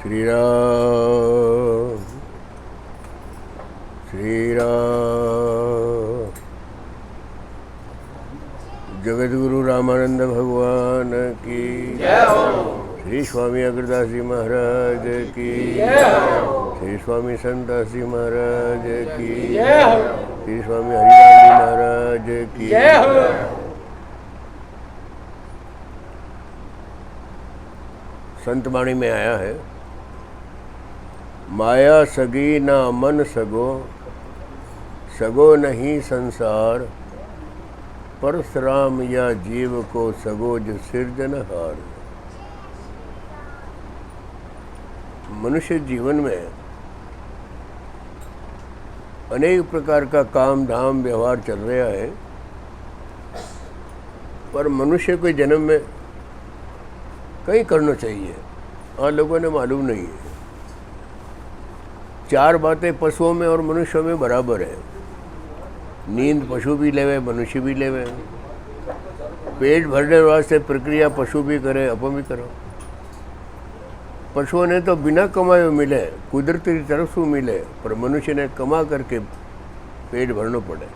श्री राम श्री राम। जगतगुरु रामानंद भगवान की जय हो। श्री स्वामी अग्रदास जी महाराज की जय हो। श्री स्वामी संतदास जी महाराज की जय हो। श्री स्वामी हरिदास जी महाराज की जय हो। संतवाणी में आया है, माया सगी ना मन सगो, सगो नहीं संसार, परशुराम या जीव को सगो जो सिरजनहार। मनुष्य जीवन में अनेक प्रकार का काम धाम व्यवहार चल रहा है, पर मनुष्य के जन्म में कहीं करना चाहिए और लोगों ने मालूम नहीं है। चार बातें पशुओं में और मनुष्यों में बराबर है। नींद पशु भी लेवे, मनुष्य भी लेवे। पेट भरने वास्ते प्रक्रिया पशु भी करे, अपन भी करो। पशुओं ने तो बिना कमाए मिले, कुदरती तरफ से मिले, पर मनुष्य ने कमा करके पेट भरना पड़े।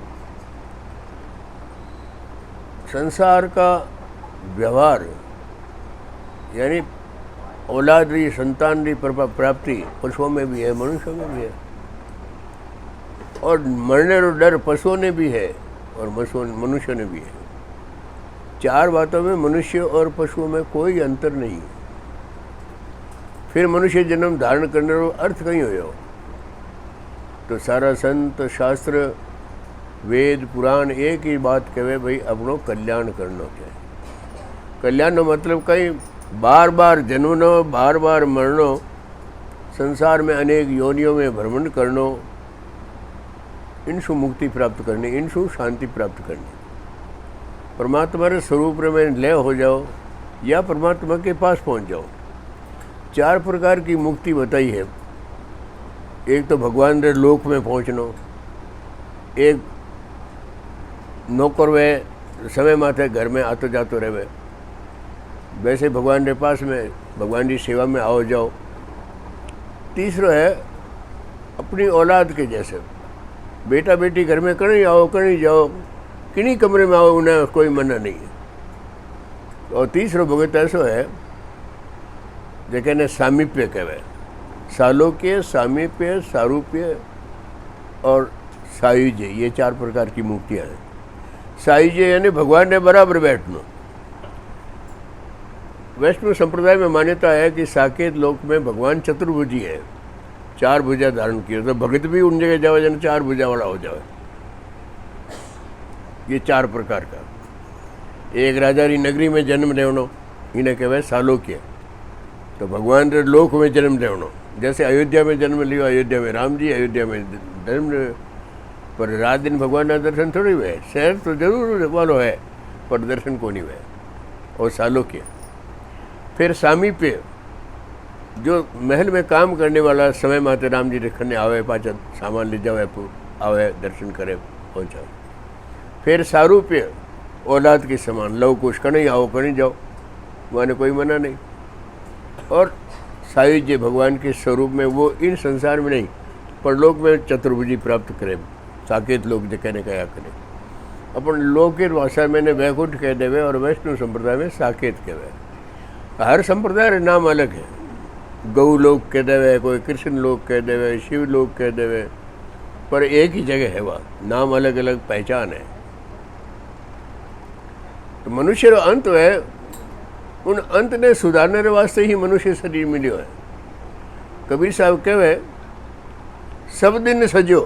संसार का व्यवहार यानी औलाद री संतान री प्राप्ति पशुओं में भी है, मनुष्यों में भी है। और मरने का डर पशुओं ने भी है और मनुष्य ने भी है। चार बातों में मनुष्य और पशुओं में कोई अंतर नहीं है। फिर मनुष्य जन्म धारण करने का अर्थ कहीं हो तो सारा संत शास्त्र वेद पुराण एक ही बात कहे, भाई अपनो कल्याण करना चाहिए। कल्याण मतलब कहीं बार बार जन्मनो, बार बार मरनो, संसार में अनेक योनियों में भ्रमण करनो, इनसु मुक्ति प्राप्त करनी, इनसु शांति प्राप्त करनी। परमात्मा के स्वरूप में लय हो जाओ या परमात्मा के पास पहुंच जाओ। चार प्रकार की मुक्ति बताई है। एक तो भगवान रे लोक में पहुंचनो, एक नौकर वे समय माथे घर में आतो जातो रहे, वैसे भगवान के पास में भगवान की सेवा में आओ जाओ। तीसरा है अपनी औलाद के जैसे, बेटा बेटी घर में कहीं आओ कहीं जाओ, किन्हीं कमरे में आओ, उन्हें कोई मना नहीं है। और तीसरा भगत ऐसा है जेके ने सामीप्य कहवे, सालोक्य, सामीप्य, सारूप्य और सायुज्य, ये चार प्रकार की मुक्तियाँ हैं। सायुज्य यानी भगवान ने बराबर बैठना। वैष्णव संप्रदाय में मान्यता है कि साकेत लोक में भगवान चतुर्भुजी है, चार भुजा धारण किए, तो भगत भी उन जगह जाओ जन चार भुजा वाला हो जाए। ये चार प्रकार का। एक राजा री नगरी में जन्म लेवनो, इन्हें कहवे सालोक्य, तो भगवान रे लोक में जन्म लेवनो। जैसे अयोध्या में जन्म लियो, अयोध्या में राम जी, अयोध्या में जन्म, पर रात दिन भगवान का दर्शन थोड़ी हुए। शहर तो जरूर वालो है पर दर्शन को नहीं हुए, और सालोक्य। फिर सामीप्य, जो महल में काम करने वाला समय माते राम जी रखने आवे, पाचा सामान ले जावे, आवे दर्शन करे पहुँचाओ। फिर सारूप्य, औलाद के समान, लव कुश कहीं आओ कहीं जाओ, माने कोई मना नहीं। और सायुज्य, भगवान के स्वरूप में वो इन संसार में नहीं पर लोक में चतुर्भुजी प्राप्त करे, साकेत लोग जो कहने कया करे। अपन लोक की भाषा में वैकुंठ कह देवे और वैष्णव संप्रदाय में साकेत कहवे। हर संप्रदाय रे नाम अलग है। गौ लोक कह देवे, कोई कृष्ण लोक कह देवे, शिव लोक कह देवे, पर एक ही जगह है, वह नाम अलग अलग पहचान है। तो मनुष्य रो अंत है, उन अंत ने सुधारने के वास्ते ही मनुष्य शरीर मिलो है। कबीर साहब कहवे, सब दिन सजो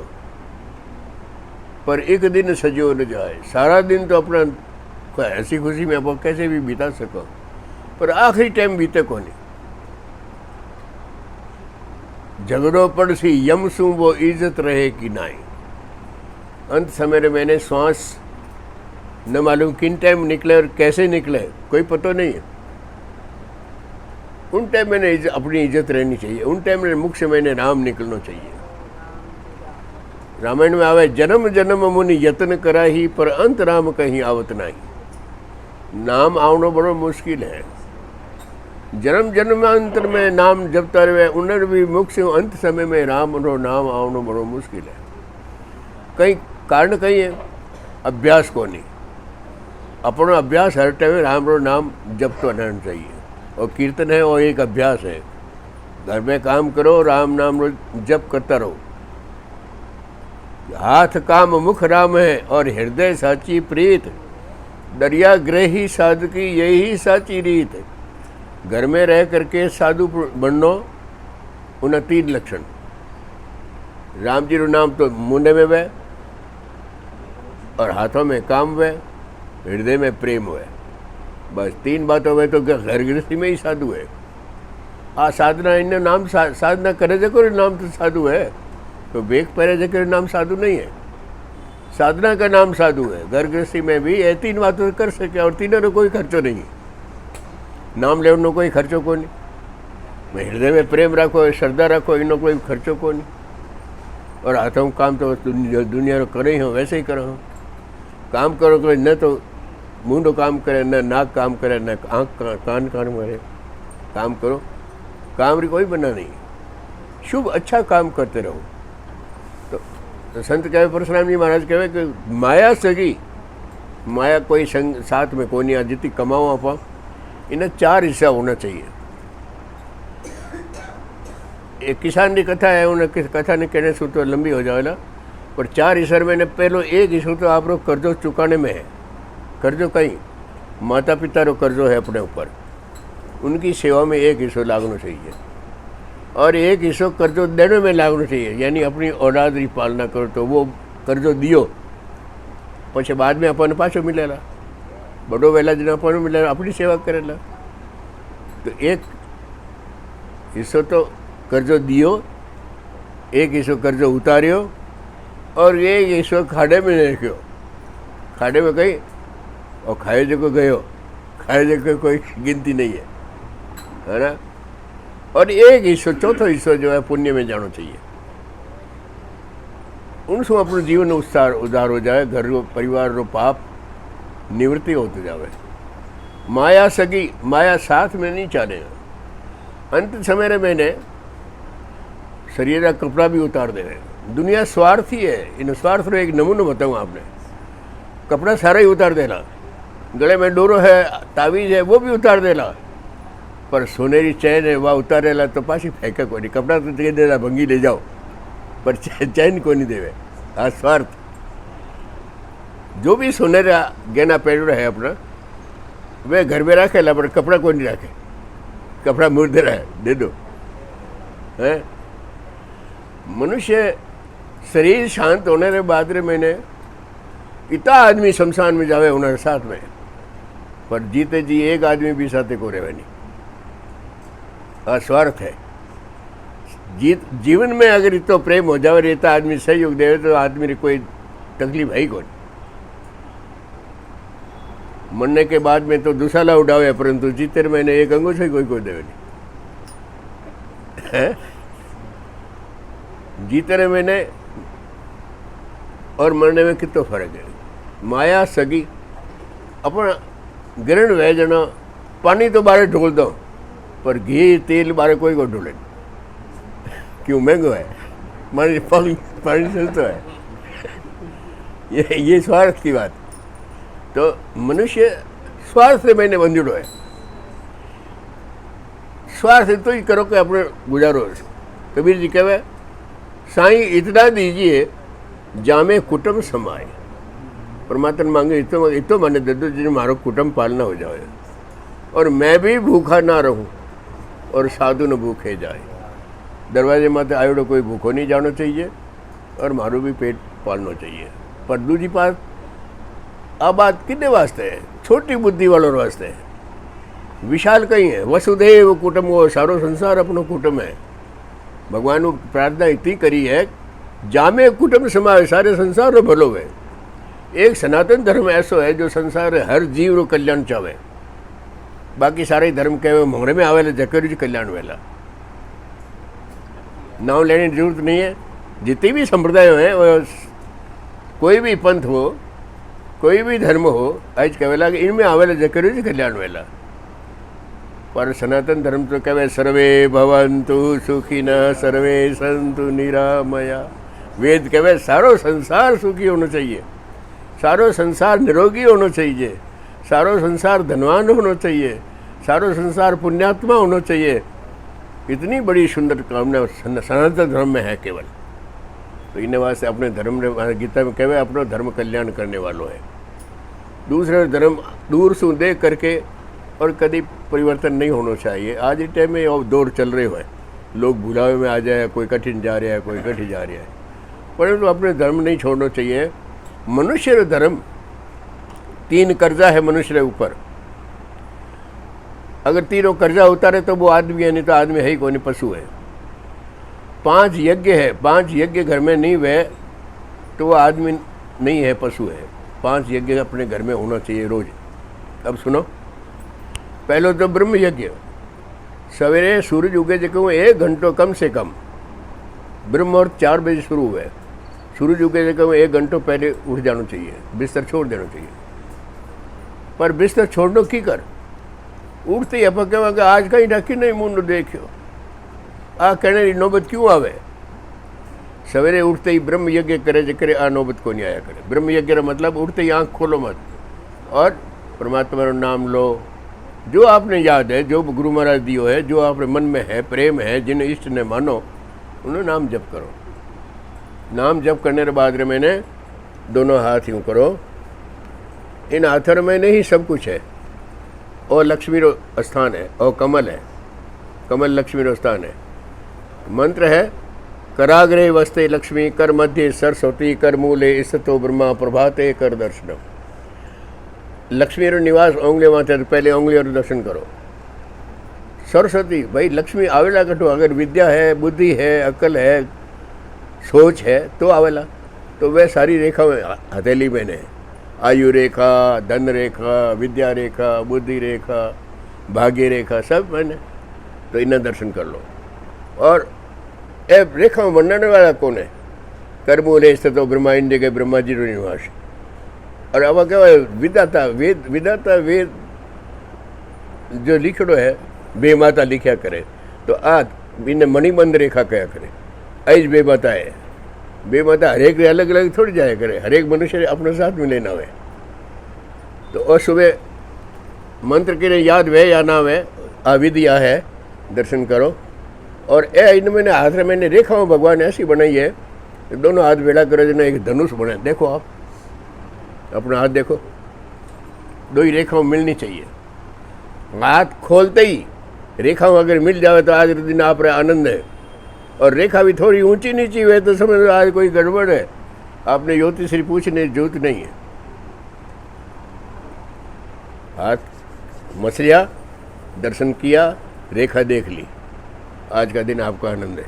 पर एक दिन सजो न जाए। सारा दिन तो अपना ऐसी खुशी में आप कैसे भी बिता सको, पर आखिरी टाइम बीते को नहीं। झगड़ो पड़सी यम सू वो इज्जत रहे कि नाई। अंत समय मैंने श्वास न मालूम किन टाइम निकले और कैसे निकले कोई पता नहीं है। उन टाइम मैंने अपनी इज्जत रहनी चाहिए। उन टाइम में मुख से मैंने नाम निकलना चाहिए। रामायण में आवे, जन्म जन्म मुनि यत्न करा ही पर अंत राम कहीं आवत नहीं। नाम आवनो बड़ो मुश्किल है। जन्म जन्मांतर में नाम जपता रहे उन्हें भी मुख से अंत समय में राम रो नाम आवनो बड़ो मुश्किल है। कई कारण कई है, अभ्यास को नहीं, अपना अभ्यास हर टाइम राम रो नाम जपते रहना चाहिए। और कीर्तन है और एक अभ्यास है। घर में काम करो, राम नाम रो जप करता रहो। हाथ काम मुख राम है और हृदय साची प्रीत, दरिया ग्रही साधु की यही साची रीत। घर में रह करके साधु बननो, उन 3 लक्षण। राम जी रो नाम तो मुंडे में वह, और हाथों में काम वह, हृदय में प्रेम हुए। बस 3 बातों में तो घर गृहस्थी में ही साधु है। साधना इन नाम साधना करे जको नाम तो साधु है, तो बेग पहरे जको नाम साधु नहीं है। साधना का नाम साधु है। घर गृहस्थी में भी ये 3 बातों कर सके, और तीनों को कोई खर्चो नहीं। नाम लेवनो कोई खर्चो को नहीं, हृदय में प्रेम रखो, श्रद्धा रखो, इनो कोई खर्चो को नहीं। और हाथों काम तो दुनिया रो करे ही हो, वैसे ही करो। काम करो कोई न तो मुंडो काम करे, न नाक काम करे, न आँख कान करे। काम करो, काम री कोई बना नहीं। शुभ अच्छा काम करते रहो। तो संत कहे, परशुराम जी महाराज कहे कि माया सगी, माया कोई संग साथ में कोई नहीं। आ जितनी कमाओ आप इन्हें 4 हिस्सा होना चाहिए। एक किसान की कथा है, उन्हें कथा ने कहने से तो लंबी हो जाएगा, पर 4 हिस्सा में पहलो 1 हिस्सों तो आप लोग कर्जो चुकाने में है। कर्जो कहीं माता पिता रो कर्जो है अपने ऊपर, उनकी सेवा में 1 हिस्सों लागना चाहिए। और 1 हिस्सों कर्जो देने में लागना चाहिए, यानी अपनी औलाद की पालना करो तो वो कर्जो दियो, પછી बाद में अपन पाछो मिलेला। बड़ो वेला जन अपन मिलेला, अपनी सेवा करेला। तो 1 हिस्सों तो कर्जो दियो, 1 हिस्सों कर्जो उतारियो, और 1 हिस्सों खाड़े में रखियो। खाड़े में कहीं और खाए जो गयो, खाए जो कोई गिनती नहीं है ना। और 1 हिस्सों, चौथो हिस्सों जो है पुण्य में जाना चाहिए। उनसे अपना जीवन उद्धार हो जाए, घर रो परिवार रो पाप निवृत्ति होते जावे। माया सगी, माया साथ में नहीं चाले। अंत समय रे मैंने शरीर का कपड़ा भी उतार दे रहे। दुनिया स्वार्थी है। इन स्वार्थ रो एक नमूनो बताऊँ आपने। कपड़ा सारा ही उतार देला, गले में डोरो है, तावीज है, वो भी उतार देला, पर सोनेरी चैन है वह उतारेला तो पासी फेंके को नहीं। कपड़ा तो दे देला, भंगी ले जाओ, पर चैन को नहीं देवे। आ स्वार्थ। जो भी सोनेरा गहना पहन रहा है अपना, वे घर में रखेला, पर कपड़ा को नहीं रखे। कपड़ा मुर्दे रहा है, दे दो। है मनुष्य शरीर शांत होने के बाद रे मैंने इतना आदमी शमशान में जावे उन्हें साथ में, पर जीते जी 1 आदमी भी साथे को रहे नहीं। अस्वार्थ है। जीवन में अगर इतो प्रेम हो जाए, रहता आदमी सहयोग देवे, तो आदमी री कोई तकलीफ है ही कौन। मरने के बाद में तो दुसाला उड़ावे, परंतु जीते मैंने 1 अंगूठा ही कोई देवे नहीं है। जीते रहे मैंने और मरने में कितना फर्क है। माया सगी, अपना ग्रहण वह जना, पानी तो बारे ढोल दो, पर घी तेल बारे कोई को ढोले। क्यों? महंगो है, पानी चलता है। ये स्वार्थ की बात। तो मनुष्य स्वार्थ से मैंने बंधुड़ो है। स्वार्थ तो ही करो कि अपने गुजारो। कबीर जी कहे, साईं इतना दीजिए जामे कुटुंब समाए। परमात्मा मांगे इतो मैंने दे दो जिन्हें मारो कुटुंब पालना हो जाए, और मैं भी भूखा ना रहूं और साधु न भूखे जाए। दरवाजे माते आयोडो कोई भूखो नहीं जाना चाहिए, और मारो भी पेट पालना चाहिए। पर दूसरी बात, आ बात कितने वास्ते है? छोटी बुद्धि वालों वास्ते है। विशाल कहीं है। वसुदेव कुटुंब, वो सारो संसार अपनो कुटुंब है। भगवान को प्रार्थना इतनी करी है, जामे कुटुंब समाए, सारे संसार रो भलो है। एक सनातन धर्म ऐसो है जो संसार हर जीव रो कल्याण चाहे। बाकी सारे धर्म कहे मोहरे में आवेला जकर जी कल्याण वेला। नाम लेने की जरूरत नहीं है। जितनी भी संप्रदाय हैं, वो कोई भी पंथ हो, कोई भी धर्म हो, आज कहेला कि इनमें आवेला जकर जी कल्याण वेला। पर सनातन धर्म तो कहे सर्वे भवन्तु सुखिनः सर्वे सन्तु निरामया। वेद कहे सारो संसार सुखी होना चाहिए, सारो संसार निरोगी होना चाहिए, सारो संसार धनवान होना चाहिए, सारो संसार पुण्यात्मा होना चाहिए। इतनी बड़ी सुंदर कामना सनातन धर्म में है केवल। तो इन वास्ते अपने धर्म ने गीता में कहे अपनो धर्म कल्याण करने वालों है। दूसरे धर्म दूर से देख करके और कभी परिवर्तन नहीं होना चाहिए। आज के टाइम में और दौर चल रहे हुए लोग भुलावे में आ जाए, कोई कठिन जा रहा है, कोई कठिन जा रहा है, परंतु अपने धर्म नहीं छोड़ना चाहिए। मनुष्य धर्म 3 कर्जा है मनुष्य के ऊपर। अगर 3 कर्जा उतारे तो वो आदमी है, नहीं तो आदमी है ही कोई नहीं, पशु है। 5 यज्ञ है, 5 यज्ञ घर में नहीं हुए तो वो आदमी नहीं है, पशु है। 5 यज्ञ अपने घर में होना चाहिए रोज। अब सुनो, पहले तो ब्रह्म यज्ञ, सवेरे सूरज उगे जो 1 घंटो कम से कम ब्रह्म और 4 बजे शुरू हुए। सूरज उगे जो 1 घंटो पहले उठ जाना चाहिए, बिस्तर छोड़ देना चाहिए। पर बिस्तर छोड़नो की कर, उठते ही आप कहें आज कहीं ढकी नहीं मुंड देखियो, आ कहने की नौबत क्यों आवे। सवेरे उठते ही ब्रह्म यज्ञ करे जो करे, आ नौबत को नहीं आया करे। ब्रह्म यज्ञ का मतलब उठते ही आँख खोलो मत और परमात्मा का नाम लो। जो आपने याद है, जो गुरु महाराज दियो है, जो आपके मन में है, प्रेम है, जिन इष्ट ने मानो, उन्हें नाम जप करो। नाम जप करने के बाद मैंने दोनों हाथ यूँ करो। इन हाथों में नहीं सब कुछ है। और लक्ष्मी रो स्थान है, और कमल है, कमल लक्ष्मी रो स्थान है। मंत्र है कराग्रे वस्ते लक्ष्मी, कर मध्य सरस्वती, कर मूले स्थितो ब्रह्मा, प्रभाते कर दर्शनम। लक्ष्मी रो निवास ओंगले माथे, तो पहले ओंगली और दर्शन करो। सरस्वती भाई लक्ष्मी आवेला कठो, अगर विद्या है, बुद्धि है, अकल है, सोच है तो आवेला। तो वह सारी रेखा हथेली में है। आयु रेखा, धन रेखा, विद्या रेखा, बुद्धि रेखा, भाग्य रेखा, सब मैंने। तो इन्हें दर्शन कर लो। और ए रेखा में बनाने वाला कौन है? कर्मूले स्थितो ब्रह्मा, इंद्र के ब्रह्मा जी निवास। और अब क्या विदाता वेद, विदाता वेद जो लिखड़ो है बेमाता लिखा करे, तो आ इन्हें मणिबंध रेखा कया करे। ऐज बेमाता है, बेमाता हरेक अलग अलग थोड़ी जाया करे, हरेक मनुष्य अपने साथ में लेना हुए। तो और सुबह मंत्र के लिए याद वे या ना वे, अविद्या है, दर्शन करो। और ए इन मैंने हाथ में मैंने रेखा हूँ भगवान ऐसी बनाई है, दोनों हाथ बेड़ा करो जो एक धनुष बने। देखो आप अपना हाथ देखो, 2 ही रेखाओं मिलनी चाहिए। हाथ खोलते ही रेखाओं अगर मिल जाए तो आज दिन आप आनंद है। और रेखा भी थोड़ी ऊंची नीची हुए तो समझ लो आज कोई गड़बड़ है, आपने ज्योतिषी पूछने जरूरत नहीं है। हाथ मसलिया, दर्शन किया, रेखा देख ली, आज का दिन आपका आनंद है।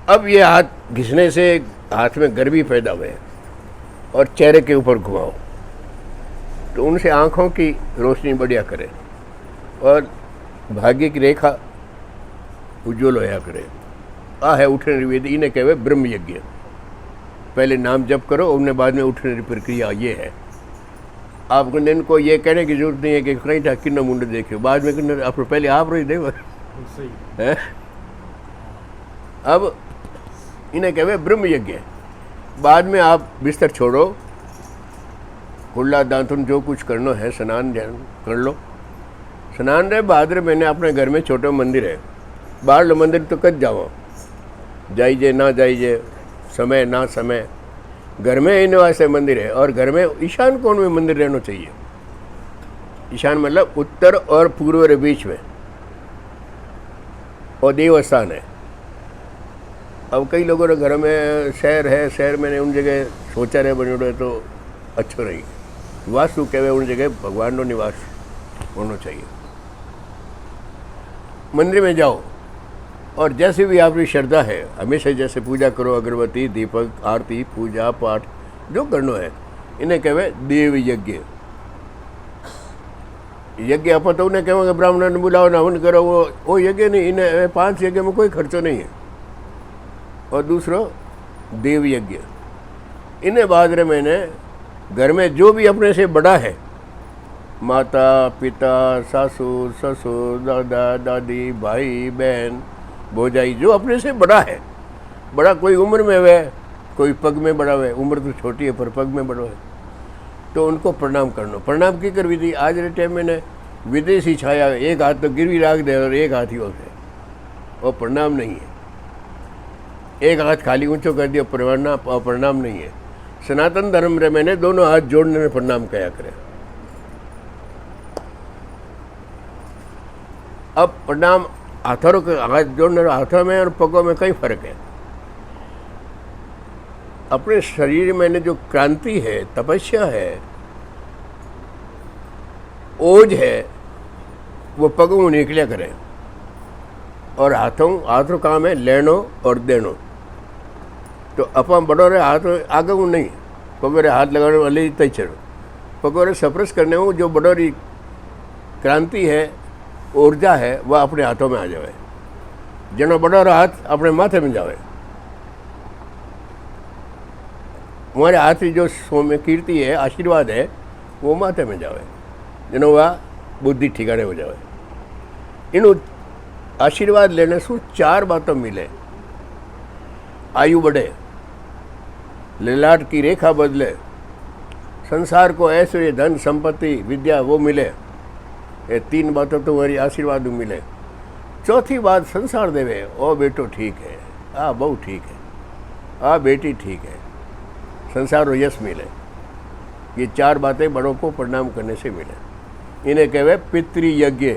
अब ये हाथ घिसने से हाथ में गर्मी पैदा हुए और चेहरे के ऊपर घुमाओ, तो उनसे आँखों की रोशनी बढ़िया करे और भाग्य की रेखा उज्ज्वल होया करे। आ है उठने की विधि, इन्हें कहे ब्रह्म यज्ञ। पहले नाम जप करो, उन्हें बाद में उठने की प्रक्रिया ये है। आपको इनको ये कहने की जरूरत नहीं है कि कहीं था किन्ना मुंड देखियो, बाद में आप पहले आप रही दे है। अब इन्हें कहे ब्रह्म यज्ञ। बाद में आप बिस्तर छोड़ो, कुल्ला दांतुन जो कुछ करना है, स्नान ध्यान कर लो। स्नान रहे बहादुर मैंने अपने घर में छोटा मंदिर है, बाहर लो मंदिर तो कद जाओ, जाइए ना जाइए, समय ना समय, घर में इन वास्ते मंदिर है। और घर में ईशान कोण में मंदिर रहना चाहिए। ईशान मतलब उत्तर और पूर्व के बीच में, और देवस्थान है। अब कई लोगों के घर में शहर है, शहर में उन जगह शौचालय बने है तो अच्छो नहीं। वास्तु कहे उन जगह भगवान नो निवास होना चाहिए। मंदिर में जाओ और जैसे भी आपकी श्रद्धा है हमेशा जैसे पूजा करो, अगरबत्ती, दीपक, आरती, पूजा पाठ जो करना है, इन्हें कहे देव यज्ञ। यज्ञ आप तो उन्हें कहेंगे ब्राह्मण ने बुलाओ ना हवन करो, वो यज्ञ नहीं। इन्हें 5 यज्ञ में कोई खर्चो नहीं है। और दूसरा देव यज्ञ। इन्हें बाद रे मैंने घर में जो भी अपने से बड़ा है, माता पिता सासू ससुर दादा दादी भाई बहन भौजाई जो अपने से बड़ा है, बड़ा कोई उम्र में है कोई पग में बड़ा है, उम्र तो छोटी है पर पग में बड़ा है, तो उनको प्रणाम करना। प्रणाम की कर विधि आज के टाइम में विदेशी छाया, एक हाथ तो गिरवी रख दे और एक हाथ ही होते, और प्रणाम नहीं है। एक हाथ खाली ऊंचो कर दिया प्रणाम नहीं है। सनातन धर्म रे मैंने दोनों हाथ जोड़ने में प्रणाम कया करे। अब प्रणाम हाथों हाथ जोड़ने हाथों में और पगों में कई फर्क है। अपने शरीर में जो क्रांति है, तपस्या है, ओज है, वो पगों में निकलिया करे, और हाथों काम है लेनो और देनो। तो अपा बड़ो रे हाथ आगे हूँ नहीं, पगोरे हाथ लगाने वाले तय चलो, पगोरे सप्रेस करने हूँ जो बड़ोरी क्रांति है, ऊर्जा है, वह अपने हाथों में आ जाए। जनो बड़ो हाथ अपने माथे में जावे, हमारे हाथ की जो सोम्य कीर्ति है, आशीर्वाद है, वो माथे में जावे, जनो वह बुद्धि ठिकाने हो जावे। इन आशीर्वाद लेने से चार बातों मिले। आयु बढ़े, ललाट की रेखा बदले, संसार को ऐश्वर्य धन संपत्ति विद्या वो मिले। ये तीन बातों तो हमारी आशीर्वाद मिले। चौथी बात संसार देवे, ओ बेटो ठीक है, आ बहु ठीक है, आ बेटी ठीक है, संसार और यश मिले। ये चार बातें बड़ों को प्रणाम करने से मिले। इन्हें कहवे पितृयज्ञ।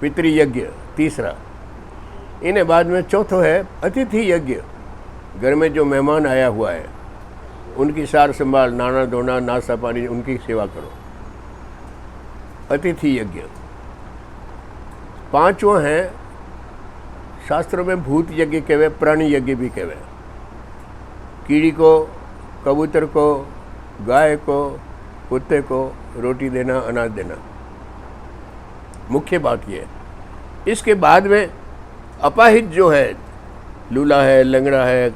पितृयज्ञ तीसरा। इन्हें बाद में चौथो है अतिथि यज्ञ। घर में जो मेहमान आया हुआ है उनकी सार संभाल, नाना धोना, नाश्ता पानी, उनकी सेवा करो, अतिथि यज्ञ। पांचवा है शास्त्रों में भूत यज्ञ कहवे, प्राणी यज्ञ भी कहवे। कीड़ी को, कबूतर को, गाय को, कुत्ते को रोटी देना, अनाज देना, मुख्य बात यह है। इसके बाद में अपाहिज जो है, लूला है, लंगड़ा है,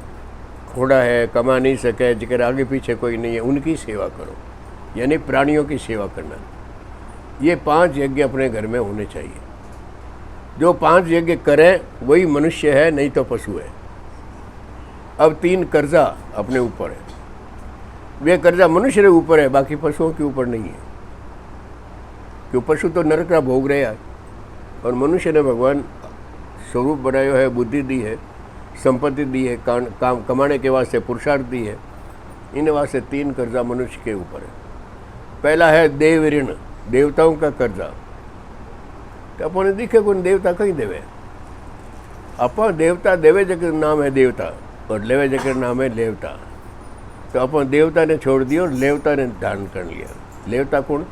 घोड़ा है, कमा नहीं सके, जिकर आगे पीछे कोई नहीं है, उनकी सेवा करो, यानी प्राणियों की सेवा करना। ये 5 यज्ञ अपने घर में होने चाहिए। जो 5 यज्ञ करें वही मनुष्य है, नहीं तो पशु है। अब 3 कर्जा अपने ऊपर है। वे कर्जा मनुष्य के ऊपर है, बाकी पशुओं के ऊपर नहीं है, क्यों पशु तो नरक का भोग रहे हैं, और मनुष्य ने भगवान स्वरूप बनायो है, बुद्धि दी है, संपत्ति दी है, काम कमाने के वास्ते पुरुषार्थ दी है। इन वास्ते 3 कर्जा मनुष्य के ऊपर है। पहला है देव ऋण, देवताओं का कर्जा। तो अपने दिखे कौन देवता कहीं देवे, अपन देवता देवे जगह नाम है देवता, और लेवे जगह नाम है लेवता। तो अपन देवता ने छोड़ दिया और लेवता ने धारण कर लिया। लेवता कौन?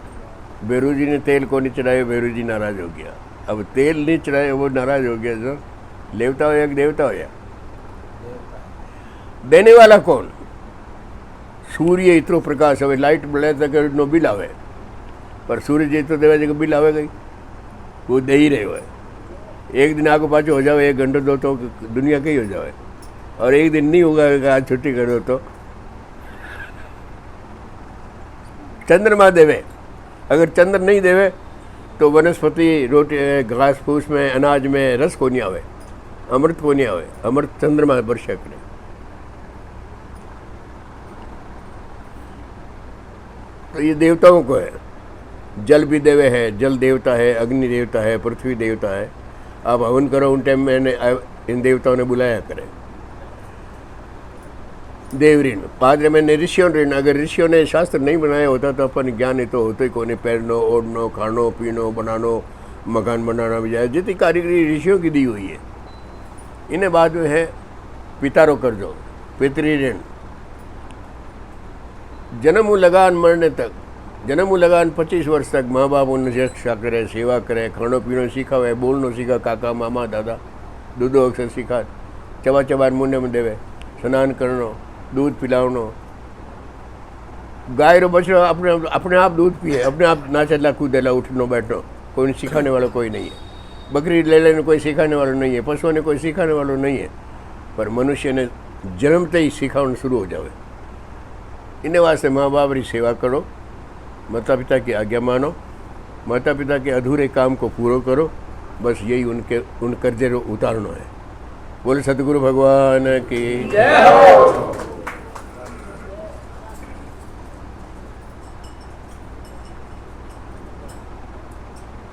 बेरू जी ने तेल को नहीं चढ़ाया, बेरू जी नाराज हो गया। अब तेल नहीं चढ़ाया, वो नाराज हो गया। जो लेवता हो या देवता हो या देने वाला कौन? सूर्य इतरो प्रकाश હવે लाइट बढ़े तक नो बिल आवे, पर सूर्य जी तो देवे जगह बिल आवे गई, वो दे ही रहे हो। एक दिन आगो पाछो हो जाए, 1 घंटे दो तो दुनिया कहीं हो जाए, और एक दिन नहीं होगा, आज छुट्टी कर दो तो चंद्रमा देवे। अगर चंद्र नहीं देवे तो वनस्पति, रोटी, घास फूस में, अनाज में रस को नहीं आवे, अमृत को नहीं आवे। अमृत चंद्रमा वर्षा करे। तो ये देवताओं को है। जल भी देवे है, जल देवता है, अग्नि देवता है, पृथ्वी देवता है। आप हवन करो, उन टाइम में इन देवताओं ने बुलाया करें। देव ऋण, पादरे में ऋषियों ऋण। अगर ऋषियों ने शास्त्र नहीं बनाया होता तो अपन ज्ञान ही तो होते ही कोने, पैरनो, ओढ़नो, खानो पीनो, बनानो, मकान बनाना भी जाए, जितनी कारीगरी ऋषियों की दी हुई है। इन्हें बाद में है पितारो कर्जो, पितृ ऋण। जन्म लगान मरने तक, जन्म लगान 25 वर्ष तक माँ बाप उन्हें रक्षा करे, सेवा करे, खानो पीनो सीखावे, बोलनो सीखा, काका मामा दादा, दूधो अक्षर सीखा, चबा चबान मुंडे में देवे, स्नान करनो, दूध पिलावनो। गाय रो बछड़ो अपने आप दूध पिए, अपने आप नाचेला कूदेला, उठनो बैठनो, कोई सिखाने वाला कोई नहीं है। बकरी ले लेने कोई सिखाने वाला नहीं है, पशुओं ने कोई सिखाने वाला नहीं है, पर मनुष्य ने जन्मते ही सिखाना शुरू हो जाए। इन्हें वास्ते माँ बाप की सेवा करो, माता पिता की आज्ञा मानो, माता पिता के अधूरे काम को पूरा करो, बस यही उन कर्जे उतारना है। बोले सतगुरु भगवान की जय हो।